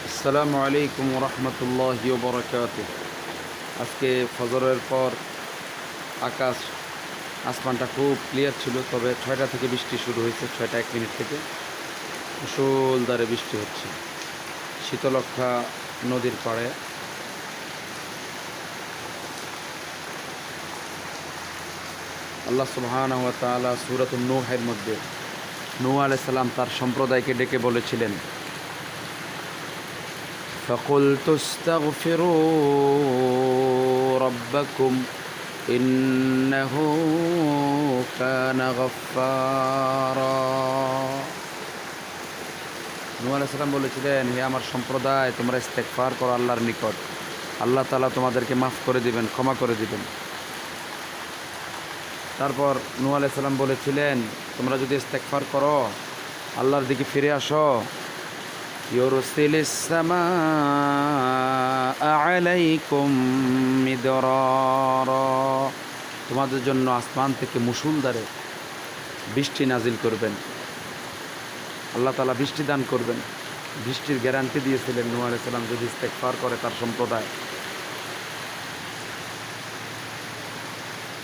আসসালামু আলাইকুম রহমতুল্লাহি ওয়া বারাকাতুহু। আজকে ফজরের পর আসমানটা খুব ক্লিয়ার ছিল, তবে 6টা থেকে বৃষ্টি শুরু হয়েছে। 6টা 1 মিনিট থেকে মুষলধারে বৃষ্টি হচ্ছে শীতলক্ষ্যা নদীর পাড়ে। আল্লাহ সুবহানাহু ওয়া তাআলা সূরাতুন নূহের মধ্যে নূহ আলাইহিস সালাম তার সম্প্রদায়কে ডেকে বলেছিলেন, فقلت استغفروا ربكم إنه كان غفارا। নূহ আলাইহিস সালাম বলেছিলেন, হে আমার সম্প্রদায়, তোমরা ইস্তেগফার করো আল্লাহর নিকট, আল্লাহ তাআলা তোমাদেরকে মাফ করে দিবেন, ক্ষমা করে দিবেন। তারপর নূহ আলাইহিস সালাম বলেছিলেন, তোমরা যদি ইস্তেগফার করো, আল্লাহর দিকে ফিরে আসো, ইউরসিলিস সামাআ আলাইকুম মিদরারা, তোমাদের জন্য আসমান থেকে মুষলধারে বৃষ্টি নাজিল করবেন। আল্লাহ তাআলা বৃষ্টি দান করবেন। বৃষ্টির গ্যারান্টি দিয়েছিলেন নূহ আলাইহিস সালাম যদি ইস্তেগফার করে তার সম্প্রদায়।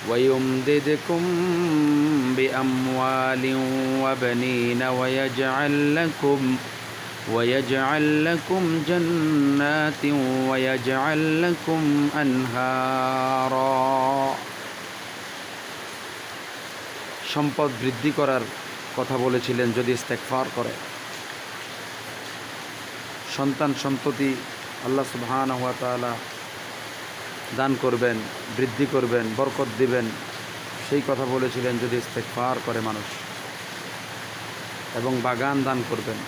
ويمددكم بأموال وبنين ويجعل لكم جنات ويجعل لكم أنهارا। সম্পদ বৃদ্ধি করার কথা বলেছিলেন যদি ইস্তেগফার করে। সন্তান সন্ততি আল্লাহ সুবহানাহু ওয়া তাআলা দান করবেন, বৃদ্ধি করবেন, বরকত দিবেন, সেই কথা বলেছিলেন যদি ইস্তেগফার করে মানুষ, এবং বাগান দান করবেন,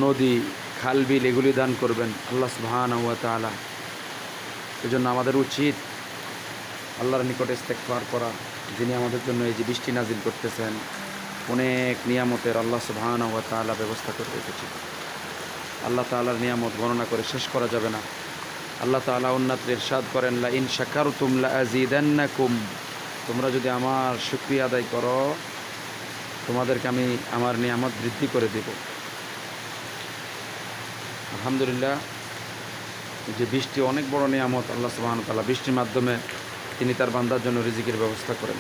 নদী খাল বিল এগুলি দান করবেন আল্লাহ সুবহানাহু ওয়া তাআলা। এজন্য আমাদের উচিত আল্লাহর নিকটে ইস্তেগফার করা, যিনি আমাদের জন্য এই যে বৃষ্টি নাজিল করতেছেন, অনেক নিয়ামতের আল্লাহ সুবহানাহু ওয়া তাআলা ব্যবস্থা করে রেখেছেন। আল্লাহ তাআলার নিয়ামত গণনা করে শেষ করা যাবে না। আল্লাহ তাআলা অন্যত্র ইরশাদ করেন, লা ইন শাকারতুম লা আযীদান্নাকুম, তোমরা যদি আমার শুকরিয়া আদায় করো, তোমাদেরকে আমি আমার নিয়ামত বৃদ্ধি করে দেব। আলহামদুলিল্লাহ, যে বৃষ্টি অনেক বড় নিয়ামত। আল্লাহ সুবহানাহু ওয়া তাআলা বৃষ্টির মাধ্যমে তিনি তার বান্দার জন্য রিজিকের ব্যবস্থা করেন।